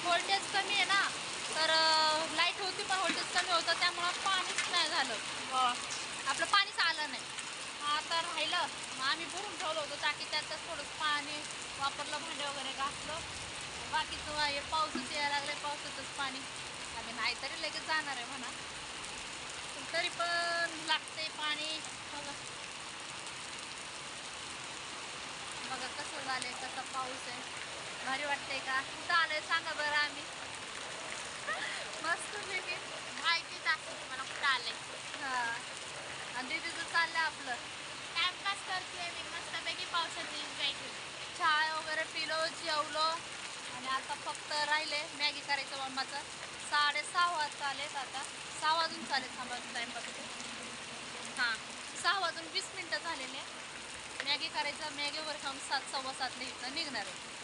Voltage कमी आहे ना, तर लाईट होती पण व्होल्टेज कमी होतं, त्यामुळं पाणीच नाही झालं. आपलं पाणीच आलं नाही. आता राहिलं मग आम्ही भरून ठेवलं होतं टाकी, त्यातच थोडंसं पाणी वापरलं, भांडे वगैरे घासलं. बाकीचं हे पाऊसच यायला लागले, पावसाचंच पाणी. आम्ही नाहीतरी लगेच जाणार आहे म्हणा, पण तरी पण लागतंय पाणी. बघा बघा कसं झालंय, कसा पाऊस आहे. भारी वाटतंय का? कुठं आलंय सांगा बरं आम्ही. मस्त पैकी माहितीच असेल तुम्हाला कुठं आलंय. हां. आणि दीदीचं चाललंय आपलं टाइमपास करतोय मी मस्तपैकी पावसात एन्जॉय केलं. चाय वगैरे पिलो, जेवलो आणि आता फक्त राहिले मॅगी करायचं मम्माचं. 6:30 वाजता आलेत आता. 6 वाजून चालेल, थांबा टाईम बघते. हां, 6 वाजून 20 मिनटं झालेले. मॅगी करायचं, मॅगी वगैरे खाऊन 7 सव्वा 7ला इथं निघणार आहे.